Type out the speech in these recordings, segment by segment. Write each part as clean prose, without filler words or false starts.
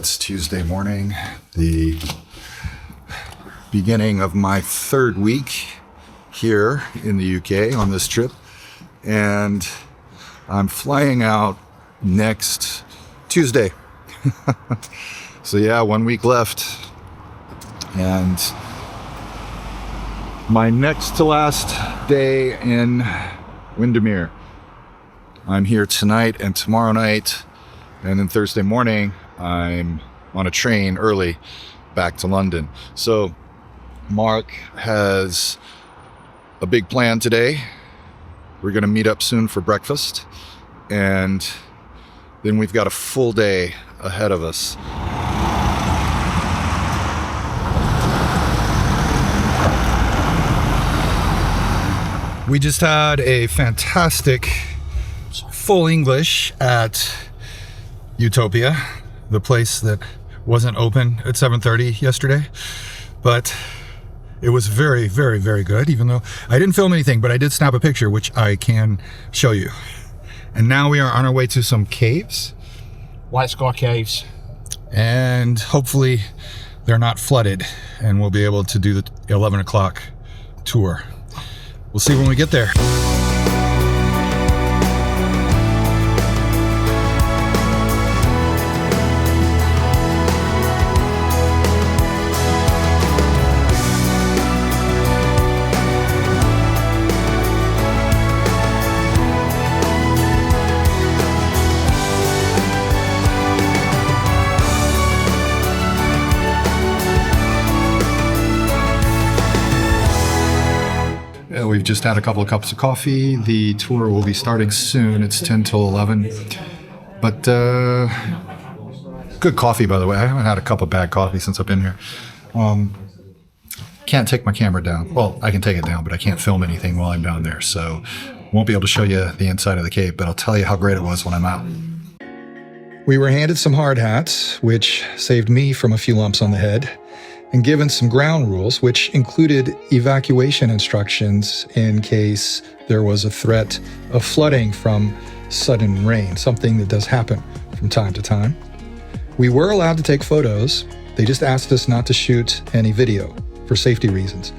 It's Tuesday morning, the beginning of my third week here in the UK on this trip, and I'm flying out next Tuesday. So yeah, 1 week left, and my next to last day in Windermere. I'm here tonight and tomorrow night, and then Thursday morning I'm on a train early back to London. So Mark has a big plan today. We're going to meet up soon for breakfast, and then we've got a full day ahead of us. We just had a fantastic full English at Utopia, the place that wasn't open at 7:30 yesterday, but it was very, very, very good, even though I didn't film anything, but I did snap a picture, which I can show you. And now we are on our way to some caves. White Scar Caves. And hopefully they're not flooded, and we'll be able to do the 11 o'clock tour. We'll see when we get there. We've just had a couple of cups of coffee. The tour will be starting soon. It's 10 till 11. But good coffee, by the way. I haven't had a cup of bad coffee since I've been here. Can't take my camera down. Well, I can take it down, but I can't film anything while I'm down there. So won't be able to show you the inside of the cave, but I'll tell you how great it was when I'm out. We were handed some hard hats, which saved me from a few lumps on the head, and given some ground rules, which included evacuation instructions in case there was a threat of flooding from sudden rain, something that does happen from time to time. We were allowed to take photos. They just asked us not to shoot any video for safety reasons.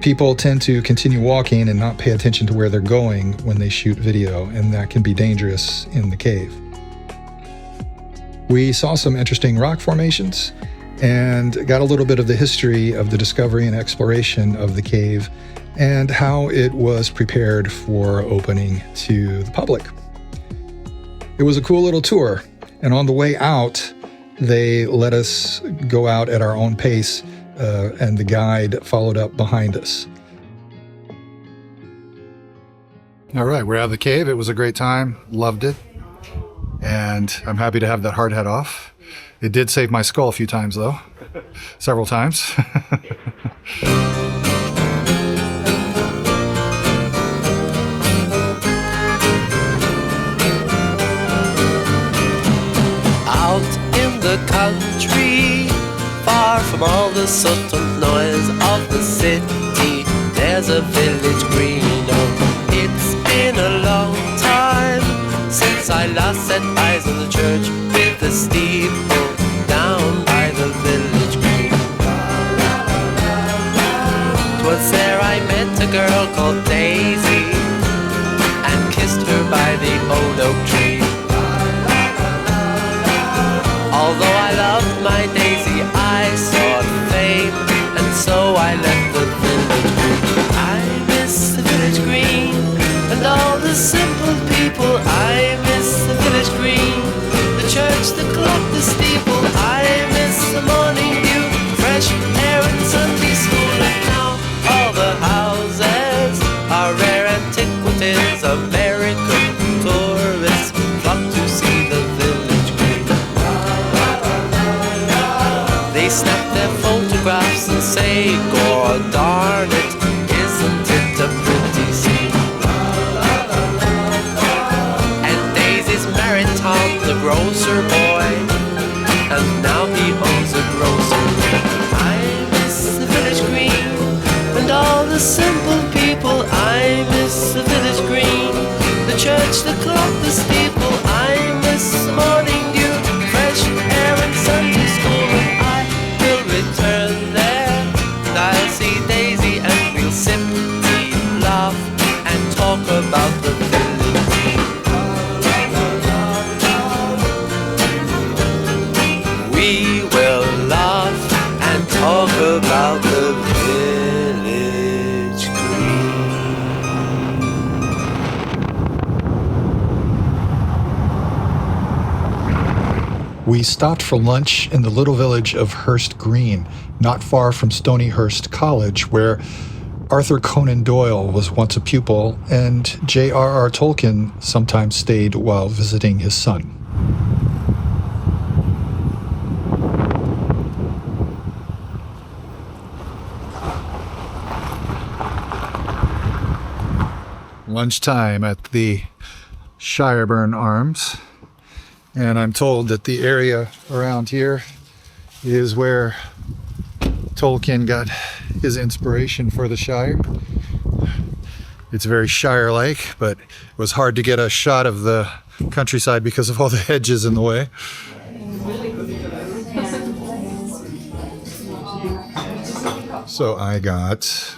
People tend to continue walking and not pay attention to where they're going when they shoot video, and that can be dangerous in the cave. We saw some interesting rock formations and got a little bit of the history of the discovery and exploration of the cave and how it was prepared for opening to the public. It was a cool little tour, and on the way out, they let us go out at our own pace, and the guide followed up behind us. All right, we're out of the cave. It was a great time. Loved it. And I'm happy to have that hard hat off. It did save my skull a few times, though. Several times. Out in the country, far from all the subtle noise of the city, there's a village green. Oh, it's been a long time since I last set eyes on the church with the steeple down by the village green. 'Twas there I met a girl called Daisy and kissed her by the old oak tree. Although I loved my Daisy, I sought fame, and so I left the village green. I miss the village green and all the simple people. I miss the village green, the church, the clock, the steeple. I miss the morning dew, fresh air and Sunday school. And now all the houses are rare antiquities. American tourists flock to see the village green. They snap their photographs and say, God darn it, isn't it a pretty scene? Tom, the grocer boy, and now he owns a grocery. I miss the village green and all the simple people. I miss the village green, the church, the clock, the steeple. I miss the morning dew, fresh air and sun. we stopped for lunch in the little village of Hurst Green, not far from Stonyhurst College, where Arthur Conan Doyle was once a pupil, and J.R.R. Tolkien sometimes stayed while visiting his son. Lunchtime at the Shireburn Arms, and I'm told that the area around here is where Tolkien got his inspiration for the Shire. It's very Shire-like, but it was hard to get a shot of the countryside because of all the hedges in the way. So I got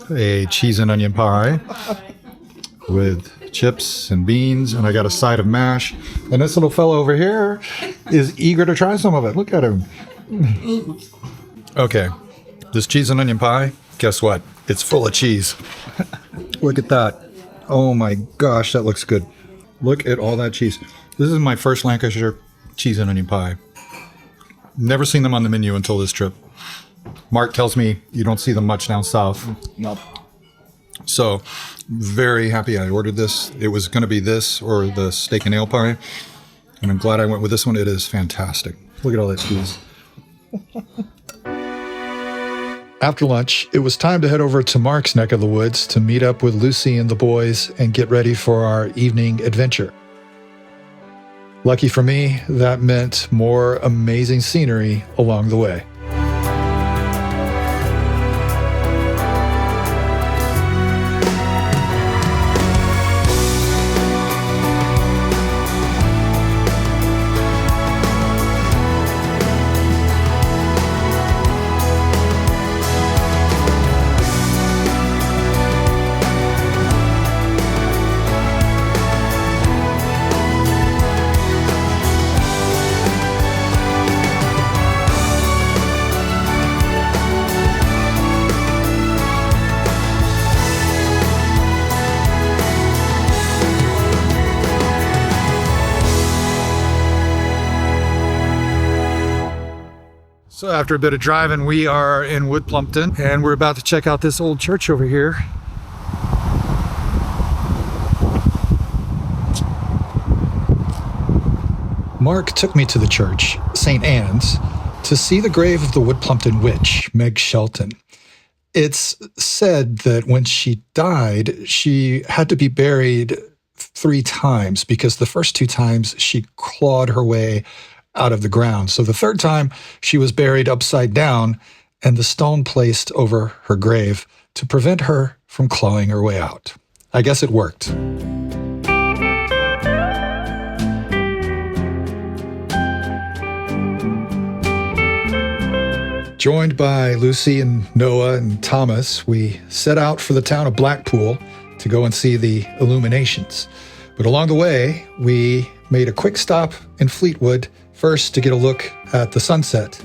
a cheese and onion pie with chips and beans, and I got a side of mash. And this little fellow over here is eager to try some of it. Look at him. Okay, this cheese and onion pie, guess what? It's full of cheese. Look at that. Oh my gosh, that looks good. Look at all that cheese. This is my first Lancashire cheese and onion pie. Never seen them on the menu until this trip. Mark tells me you don't see them much down south. Nope. So, very happy I ordered this. It was going to be this or the steak and ale pie, and I'm glad I went with this one. It is fantastic. Look at all that cheese. After lunch, it was time to head over to Mark's neck of the woods to meet up with Lucy and the boys and get ready for our evening adventure. Lucky for me, that meant more amazing scenery along the way. So after a bit of driving, we are in Wood Plumpton, and we're about to check out this old church over here. Mark took me to the church, St. Anne's, to see the grave of the Wood Plumpton witch, Meg Shelton. It's said that when she died, she had to be buried 3 times because the first 2 times she clawed her way out of the ground. So the 3rd time she was buried upside down and the stone placed over her grave to prevent her from clawing her way out. I guess it worked. Joined by Lucy and Noah and Thomas, we set out for the town of Blackpool to go and see the illuminations. But along the way, we made a quick stop in Fleetwood, first to get a look at the sunset,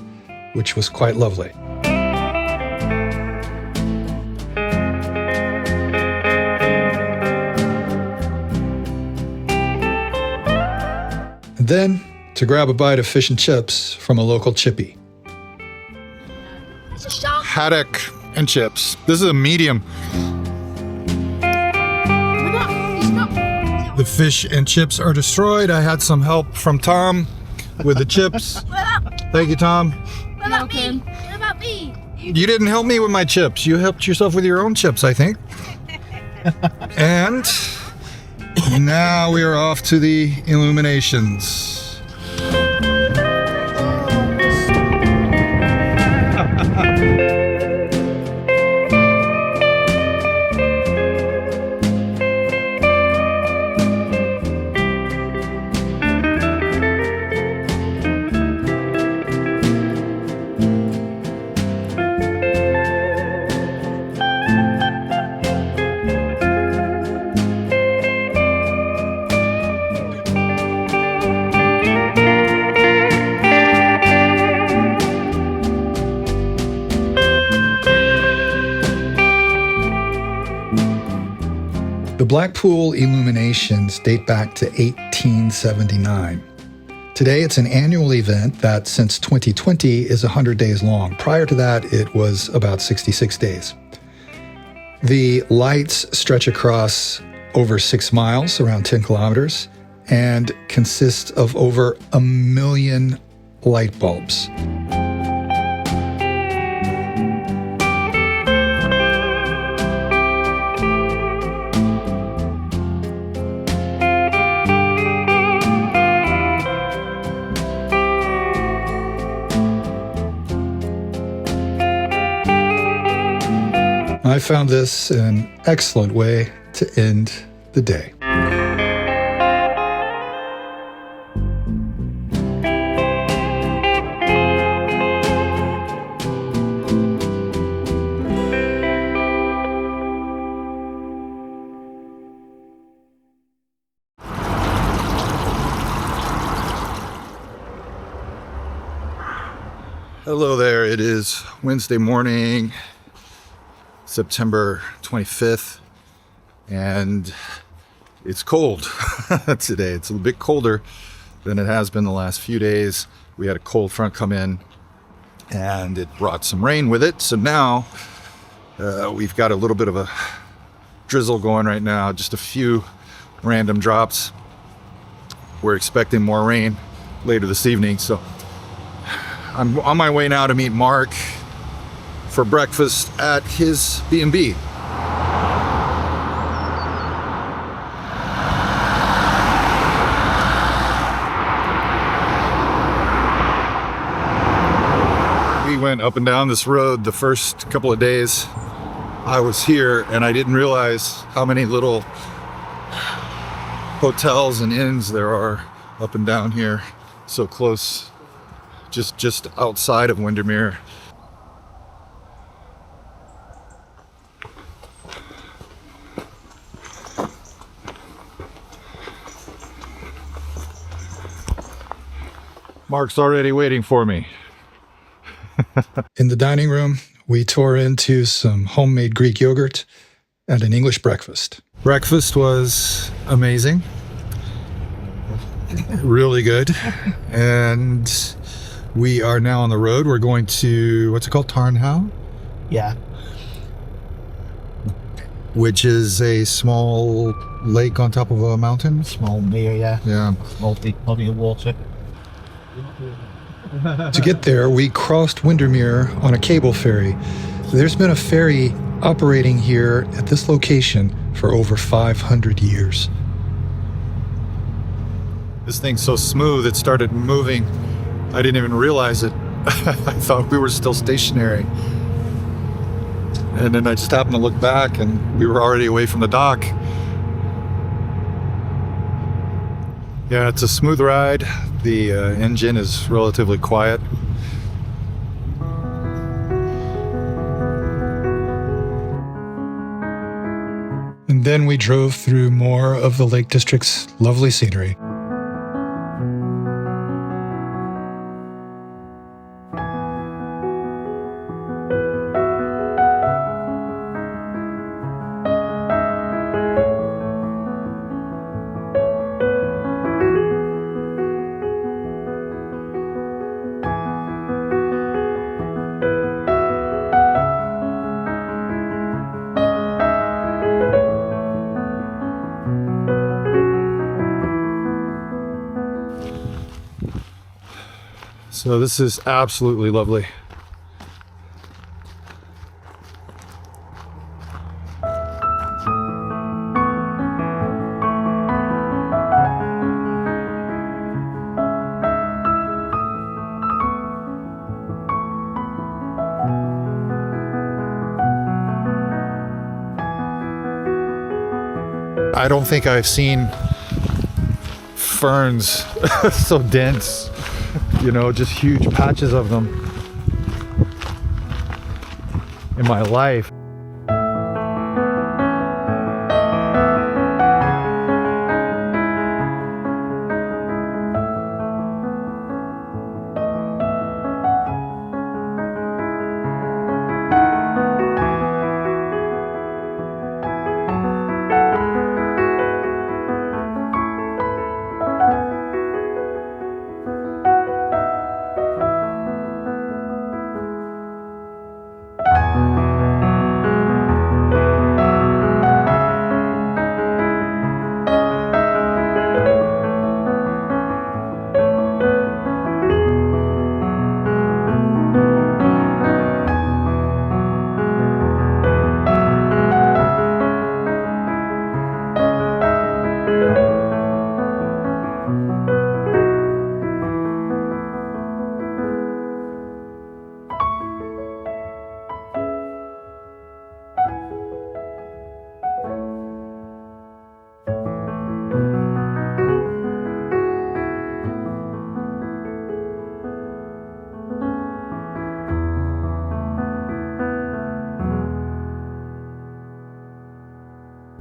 which was quite lovely. And then to grab a bite of fish and chips from a local chippy. Haddock and chips. This is a medium. The fish and chips are destroyed. I had some help from Tom with the chips. Thank you, Tom. What about me? What about me? You didn't help me with my chips. You helped yourself with your own chips, I think. And now we are off to the illuminations. The Blackpool illuminations date back to 1879. Today, it's an annual event that since 2020 is 100 days long. Prior to that, it was about 66 days. The lights stretch across over 6 miles, around 10 kilometers, and consist of over 1 million light bulbs. I found this an excellent way to end the day. Hello there, it is Wednesday morning, September 25th, and it's cold today. It's a bit colder than it has been the last few days. We had a cold front come in and it brought some rain with it. So now we've got a little bit of a drizzle going right now, just a few random drops. We're expecting more rain later this evening. So I'm on my way now to meet Mark for breakfast at his B&B. We went up and down this road the first couple of days I was here, and I didn't realize how many little hotels and inns there are up and down here, so close, just outside of Windermere. Mark's already waiting for me. In the dining room, we tore into some homemade Greek yogurt and an English breakfast. Breakfast was amazing. Really good. And we are now on the road. We're going to, what's it called? Tarnhow? Yeah. Which is a small lake on top of a mountain. Small mere, yeah. Yeah. Small deep body of water. To get there, we crossed Windermere on a cable ferry. There's been a ferry operating here at this location for over 500 years. This thing's so smooth, it started moving. I didn't even realize it. I thought we were still stationary. And then I just happened to look back and we were already away from the dock. Yeah, it's a smooth ride. The engine is relatively quiet. And then we drove through more of the Lake District's lovely scenery. So this is absolutely lovely. I don't think I've seen ferns so dense, you know, just huge patches of them in my life.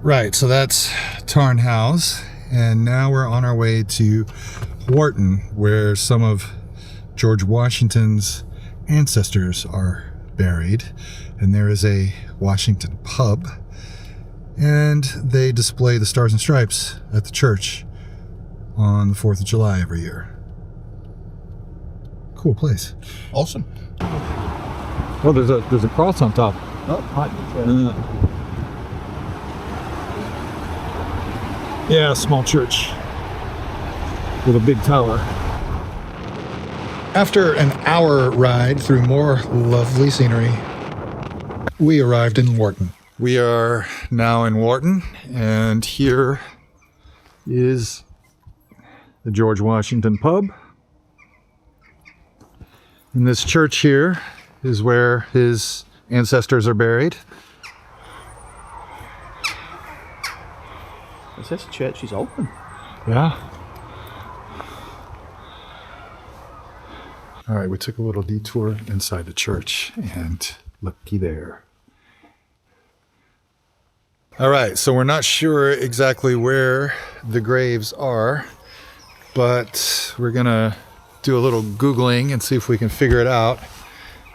Right, so that's Tarnhouse, and now we're on our way to Wharton, where some of George Washington's ancestors are buried. And there is a Washington pub, and they display the Stars and Stripes at the church on the 4th of July every year. Cool place. Awesome. Oh, there's a cross on top. Oh, right. Yeah, a small church with a big tower. After an hour ride through more lovely scenery, we arrived in Wharton. We are now in Wharton, and here is the George Washington pub. And this church here is where his ancestors are buried. It says the church is open. Yeah. All right, we took a little detour inside the church, and looky there. All right, so we're not sure exactly where the graves are, but we're gonna do a little Googling and see if we can figure it out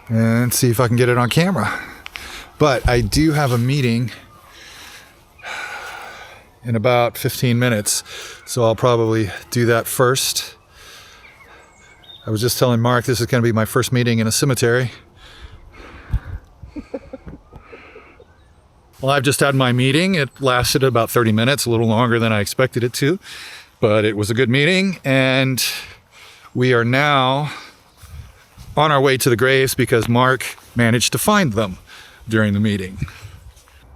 and see if I can get it on camera. But I do have a meeting in about 15 minutes, so I'll probably do that first. I was just telling Mark this is going to be my first meeting in a cemetery. Well, I've just had my meeting. It lasted about 30 minutes, a little longer than I expected it to, but it was a good meeting, and we are now on our way to the graves because Mark managed to find them during the meeting.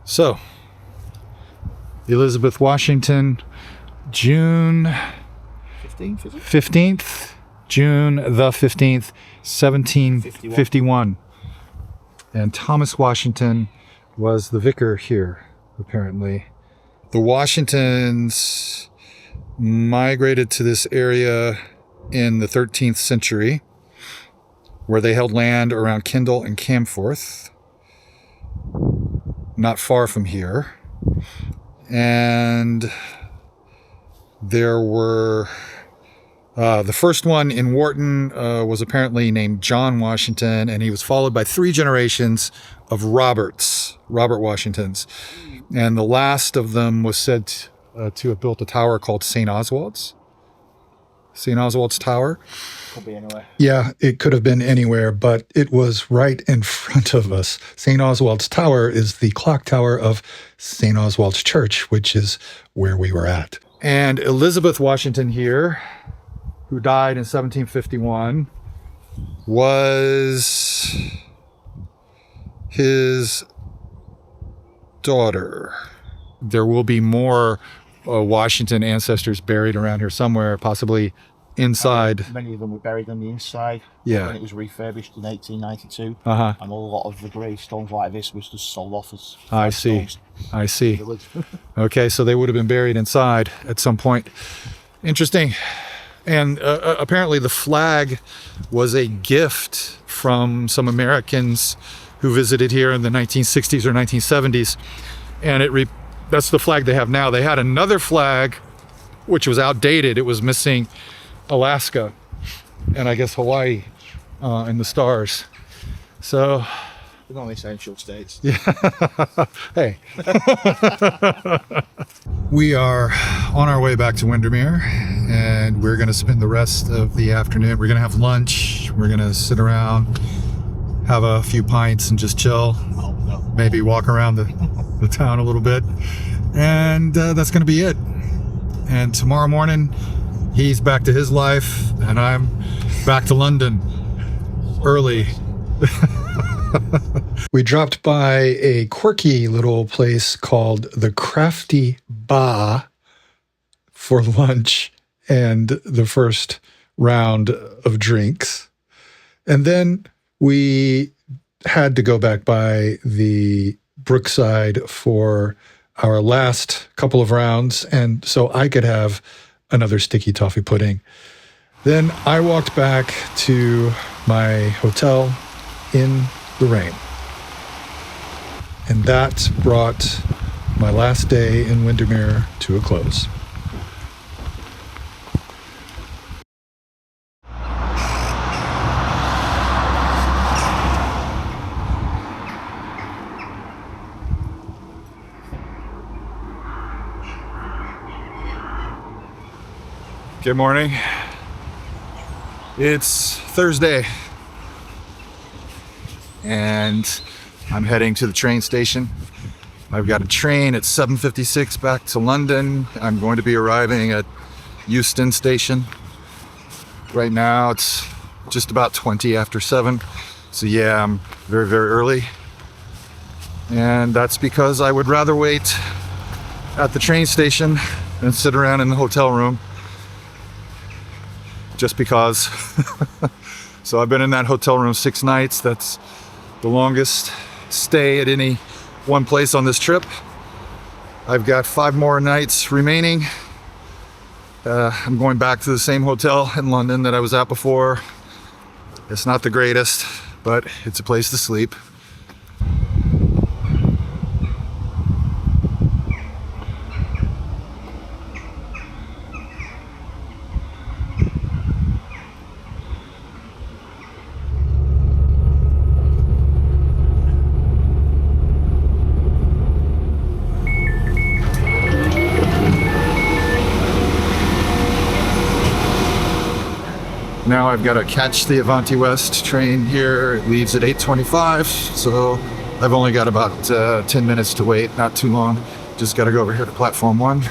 So, Elizabeth Washington, June 15th, is it? 15th, June the 15th, 1751. And Thomas Washington was the vicar here, apparently. The Washingtons migrated to this area in the 13th century, where they held land around Kendal and Camforth, not far from here. And there were the first one in Wharton was apparently named John Washington, and he was followed by 3 generations of Robert Washingtons. And the last of them was said to have built a tower called St. Oswald's Tower. Could be anywhere. Yeah, it could have been anywhere, but it was right in front of us. St. Oswald's Tower is the clock tower of St. Oswald's Church, which is where we were at. And Elizabeth Washington here, who died in 1751, was his daughter. There will be more Washington ancestors buried around here somewhere, possibly inside. Many of them were buried on the inside. Yeah. When it was refurbished in 1892. Uh-huh. And a lot of the gravestones like this was just sold off as I see. stones. I see. Village. Okay, so they would have been buried inside at some point. Interesting. And apparently the flag was a gift from some Americans who visited here in the 1960s or 1970s. And that's the flag they have now. They had another flag, which was outdated. It was missing Alaska and I guess Hawaii and the stars. So They're not essential states. yeah. Hey. We are on our way back to Windermere, and we're going to spend the rest of the afternoon. We're going to have lunch. We're going to sit around, have a few pints, and just chill. Oh, no. Maybe walk around the town a little bit. And that's going to be it. And tomorrow morning, he's back to his life, and I'm back to London early. We dropped by a quirky little place called the Crafty Bar for lunch and the first round of drinks. And then we had to go back by the Brookside for our last couple of rounds, and so I could have another sticky toffee pudding. Then I walked back to my hotel in the rain. And that brought my last day in Windermere to a close. Good morning. It's Thursday, and I'm heading to the train station. I've got a train at 7:56 back to London. I'm going to be arriving at Euston Station. Right now it's just about 20 after 7. So yeah, I'm very, very early. And that's because I would rather wait at the train station than sit around in the hotel room. Just because. So I've been in that hotel room 6 nights. That's the longest stay at any one place on this trip. I've got 5 more nights remaining. I'm going back to the same hotel in London that I was at before. It's not the greatest, but it's a place to sleep. Now I've got to catch the Avanti West train here. It leaves at 8:25, so I've only got about 10 minutes to wait, not too long. Just got to go over here to platform 1.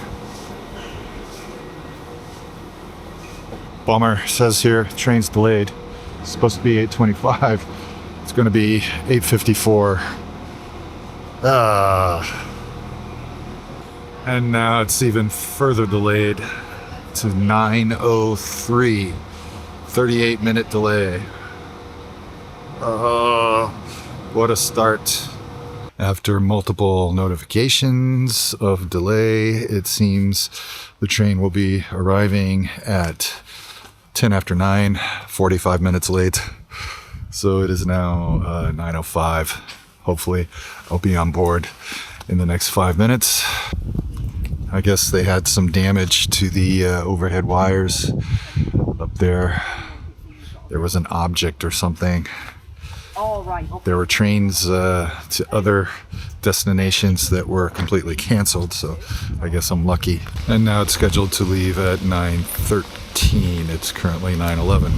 Bummer, says here, train's delayed. It's supposed to be 8:25. It's going to be 8:54. And now it's even further delayed to 9:03. 38-minute delay. What a start. After multiple notifications of delay, it seems the train will be arriving at 10 after 9, 45 minutes late. So it is now 9:05. Hopefully I'll be on board in the next 5 minutes. I guess they had some damage to the overhead wires up there. There was an object or something. There were trains to other destinations that were completely canceled, so I guess I'm lucky. And now it's scheduled to leave at 9:13. It's currently 9:11.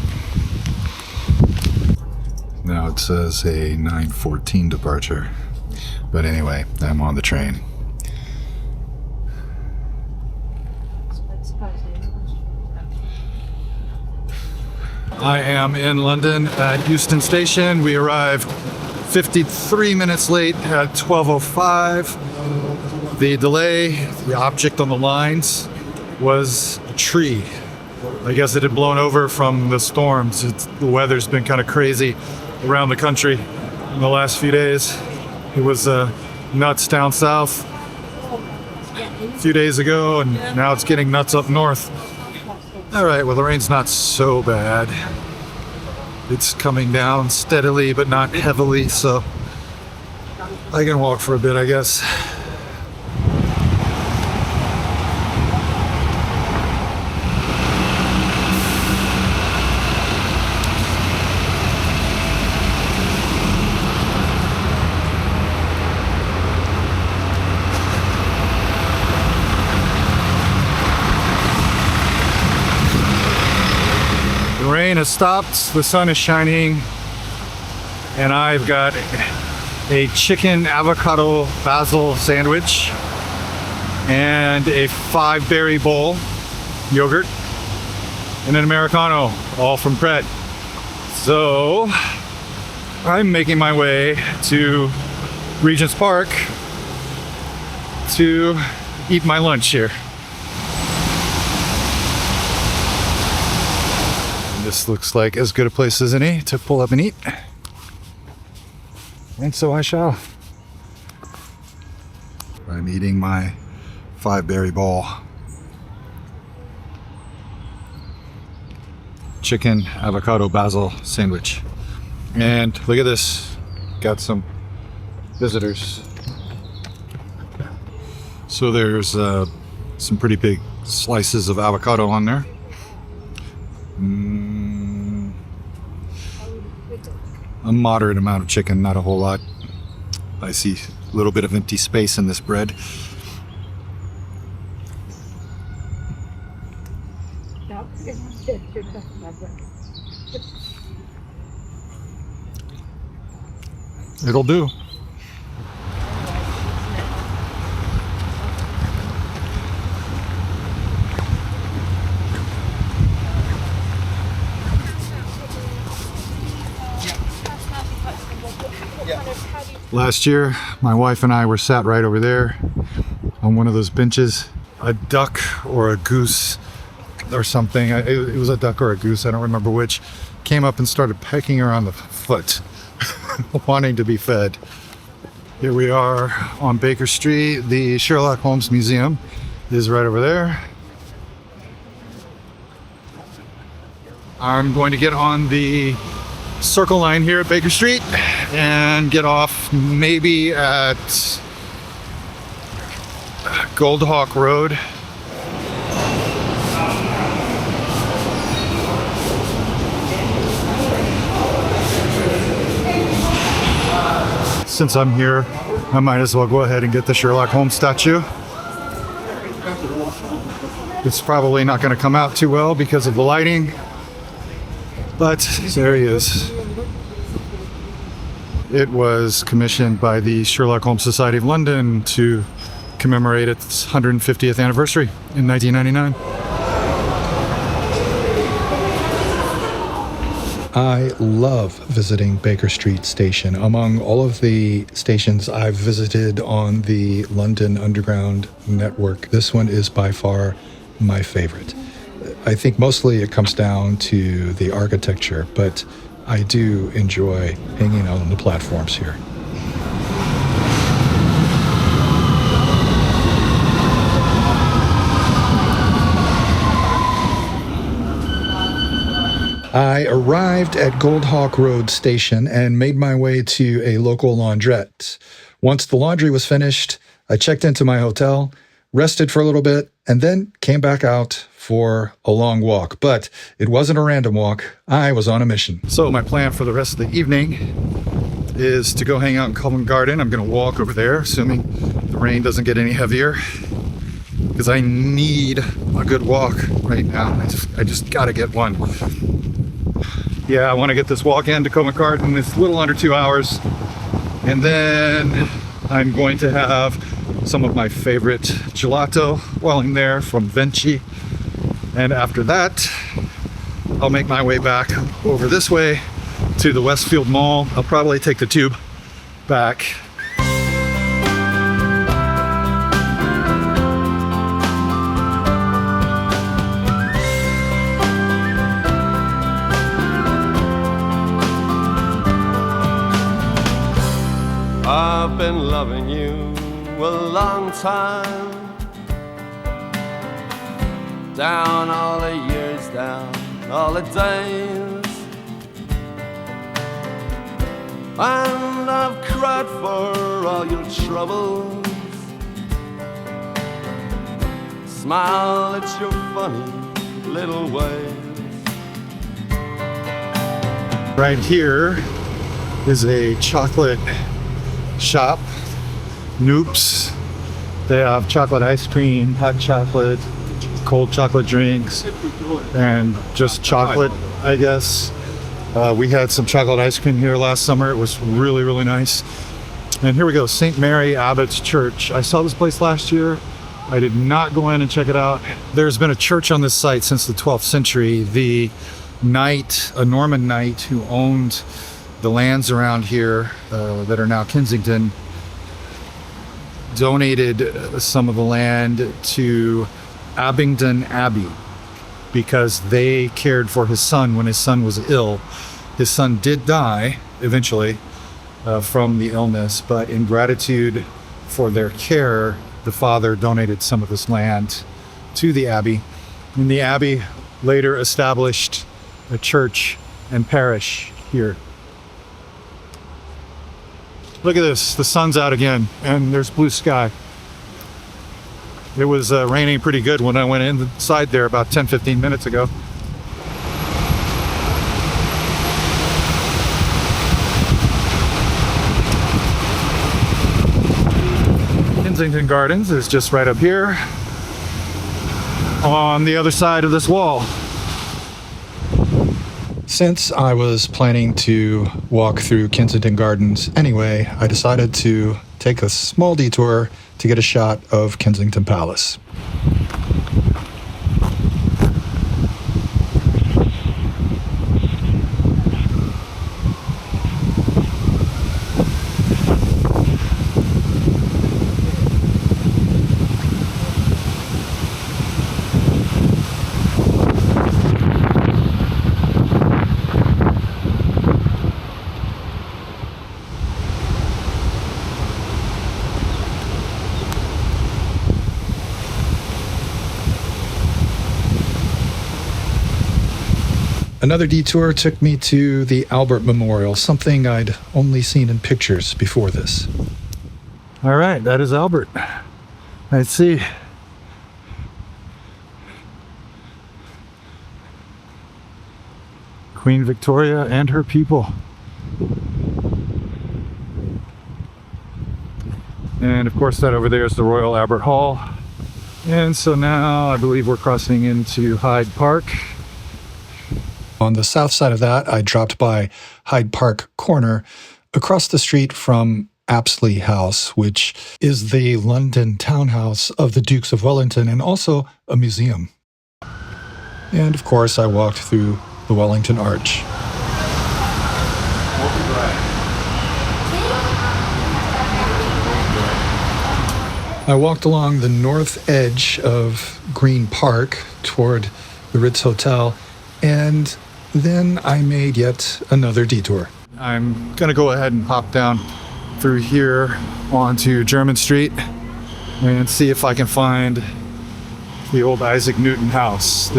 Now it says a 9:14 departure. But anyway, I'm on the train. I am in London at Euston Station. We arrived 53 minutes late at 12:05. The delay, the object on the lines, was a tree. I guess it had blown over from the storms. The weather's been kind of crazy around the country in the last few days. It was nuts down south a few days ago, and now it's getting nuts up north. All right, well, the rain's not so bad. It's coming down steadily, but not heavily, so I can walk for a bit, I guess. The rain has stopped, the sun is shining, and I've got a chicken avocado basil sandwich and a 5-berry bowl, yogurt, and an Americano, all from Pret. So I'm making my way to Regent's Park to eat my lunch here. This looks like as good a place as any to pull up and eat. And so I shall. I'm eating my 5-berry bowl. Chicken avocado basil sandwich. And look at this. Got some visitors. So there's some pretty big slices of avocado on there. A moderate amount of chicken, not a whole lot. I see a little bit of empty space in this bread. It'll do. Last year, my wife and I were sat right over there on one of those benches. A duck or a goose or something, it was a duck or a goose, I don't remember which, came up and started pecking her on the foot, wanting to be fed. Here we are on Baker Street. The Sherlock Holmes Museum is right over there. I'm going to get on the Circle Line here at Baker Street and get off maybe at Goldhawk Road. Since I'm here, I might as well go ahead and get the Sherlock Holmes statue. It's probably not going to come out too well because of the lighting, but there he is. It was commissioned by the Sherlock Holmes Society of London to commemorate its 150th anniversary in 1999. I love visiting Baker Street Station. Among all of the stations I've visited on the London Underground network, this one is by far my favorite. I think mostly it comes down to the architecture, but I do enjoy hanging out on the platforms here. I arrived at Goldhawk Road Station and made my way to a local laundrette. Once the laundry was finished, I checked into my hotel, rested for a little bit, and then came back out for a long walk. But it wasn't a random walk. I was on a mission. So my plan for the rest of the evening is to go hang out in Covent Garden. I'm going to walk over there, assuming the rain doesn't get any heavier, because I need a good walk right now. I just got to get one. Yeah, I want to get this walk into Covent Garden. It's a little under 2 hours. And then I'm going to have some of my favorite gelato while I'm there from Venchi. And after that, I'll make my way back over this way to the Westfield Mall. I'll probably take the tube back. I've been loving you a long time, down all the years, down all the days, and I've cried for all your troubles, smiled at your funny little ways. Right here is a chocolate shop, Noops. They have chocolate ice cream, hot chocolate, cold chocolate drinks, and just chocolate, I guess. We had some chocolate ice cream here last summer. It was really, really nice. And here we go, St. Mary Abbott's Church. I saw this place last year. I did not go in and check it out. There's been a church on this site since the 12th century. The knight, a Norman knight who owned the lands around here that are now Kensington, donated some of the land to Abingdon Abbey because they cared for his son when his son was ill. His son did die eventually from the illness, but in gratitude for their care, the father donated some of this land to the abbey. And the abbey later established a church and parish here. Look at this, the sun's out again and there's blue sky. It was raining pretty good when I went inside there about 10-15 minutes ago. Kensington Gardens is just right up here on the other side of this wall. Since I was planning to walk through Kensington Gardens anyway, I decided to take a small detour to get a shot of Kensington Palace. Another detour took me to the Albert Memorial, something I'd only seen in pictures before this. All right, that is Albert. Let's see. Queen Victoria and her people. And of course that over there is the Royal Albert Hall. And so now I believe we're crossing into Hyde Park. On the south side of that, I dropped by Hyde Park Corner, across the street from Apsley House, which is the London townhouse of the Dukes of Wellington and also a museum. And of course, I walked through the Wellington Arch. I walked along the north edge of Green Park toward the Ritz Hotel, and then I made yet another detour. I'm going to go ahead and hop down through here onto Jermyn Street and see if I can find the old Isaac Newton house.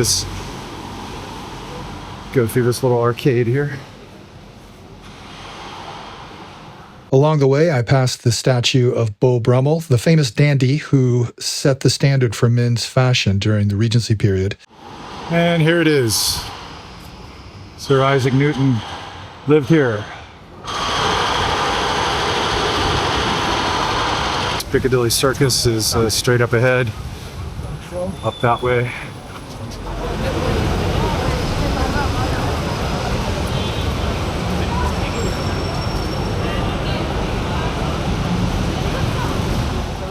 Go through this little arcade here. Along the way, I passed the statue of Beau Brummel, the famous dandy who set the standard for men's fashion during the Regency period. And here it is. Sir Isaac Newton lived here. Piccadilly Circus is straight up ahead, up that way.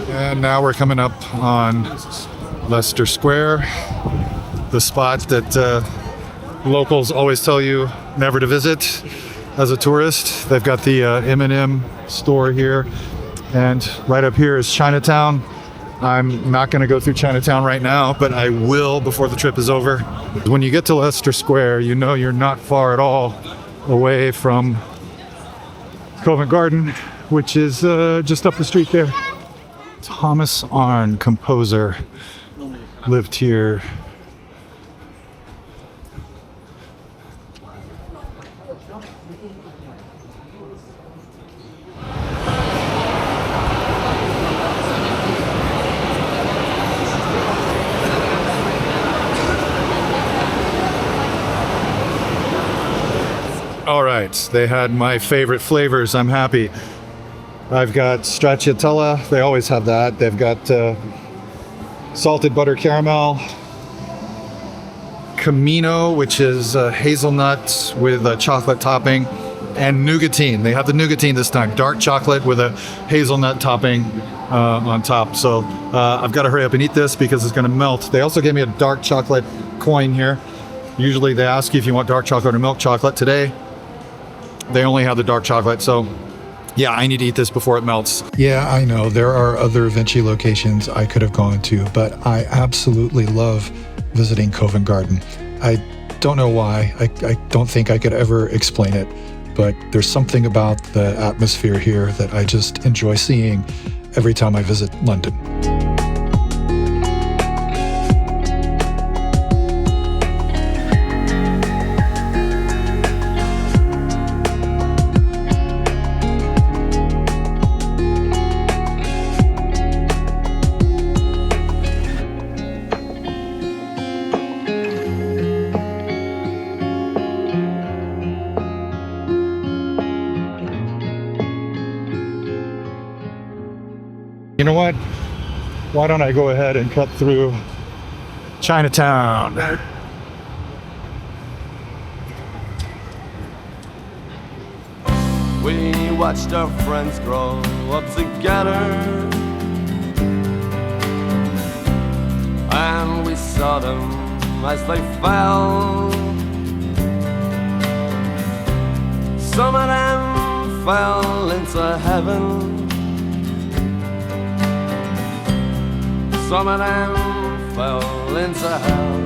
And now we're coming up on Leicester Square, the spot that locals always tell you never to visit as a tourist. They've got the M&M store here, and right up here is Chinatown. I'm not going to go through Chinatown right now, but I will before the trip is over. When you get to Leicester Square, you know you're not far at all away from Covent Garden, which is just up the street there. Thomas Arne, composer, lived here. All right, they had my favorite flavors. I'm happy. I've got stracciatella. They always have that. They've got salted butter caramel, Camino, which is hazelnut with a chocolate topping, and nougatine. They have the nougatine this time, dark chocolate with a hazelnut topping on top. So I've got to hurry up and eat this because it's going to melt. They also gave me a dark chocolate coin here. Usually they ask you if you want dark chocolate or milk chocolate. Today, they only have the dark chocolate. So yeah, I need to eat this before it melts. Yeah, I know. There are other Vinci locations I could have gone to, but I absolutely love visiting Covent Garden. I don't know why. I don't think I could ever explain it, but there's something about the atmosphere here that I just enjoy seeing every time I visit London. know what? Why don't I go ahead and cut through Chinatown? We watched our friends grow up together, and we saw them as they fell. Some of them fell into heaven, some of them fell into hell.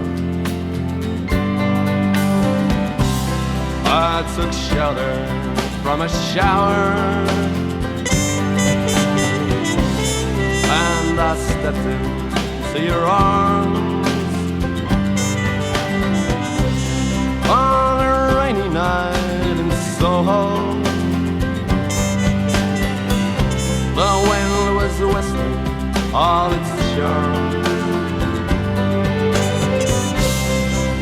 I took shelter from a shower, and I stepped into your arms on a rainy night in Soho. The wind was whistling all its charms.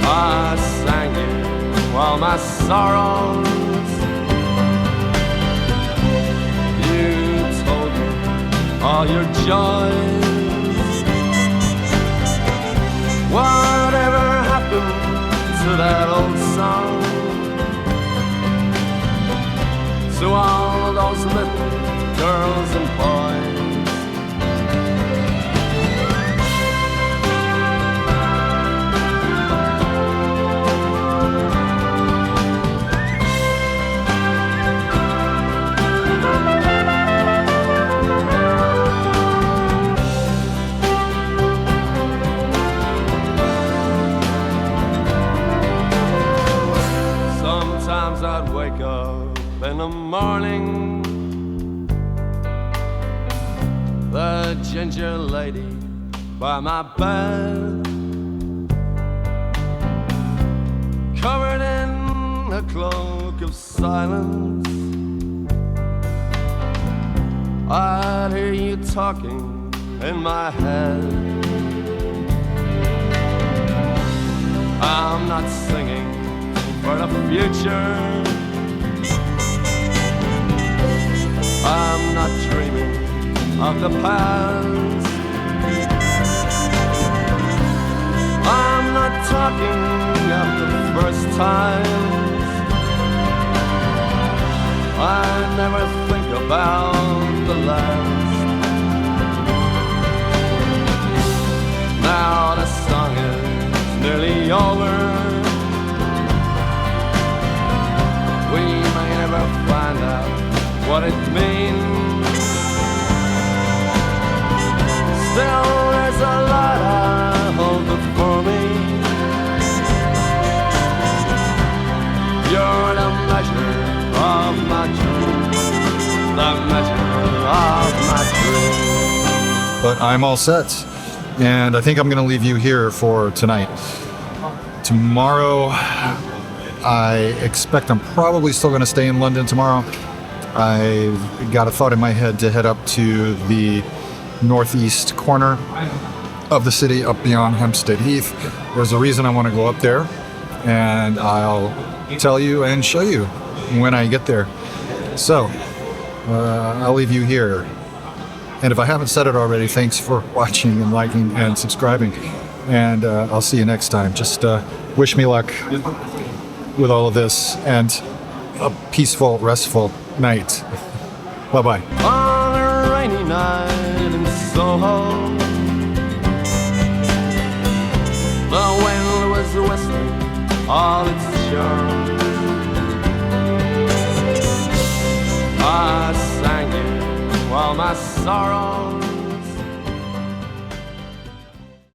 I sang you all my sorrows. All your joys. Whatever happened to that old song? To all those little girls and boys. Sometimes I'd wake up in the morning, the ginger lady by my bed, covered in a cloak of silence. I'd hear you talking in my head. I'm not singing for the future, I'm not dreaming of the past. I'm not talking of the first times. I never think about the last. Now the song is nearly over. We may never find out what it means. Still, there's a lot I hold before me. You're the measure of my dreams, the measure of my dreams. But I'm all set, and I think I'm going to leave you here for tonight. Tomorrow, I expect I'm probably still going to stay in London tomorrow. I've got a thought in my head to head up to the northeast corner of the city, up beyond Hampstead Heath. There's a reason I want to go up there, and I'll tell you and show you when I get there. So, I'll leave you here. And if I haven't said it already, thanks for watching and liking and subscribing. And I'll see you next time. Just wish me luck with all of this, and a peaceful, restful night. Bye-bye. On a rainy night in Soho, the wind was whistling all its charms. I sang you all my sorrows.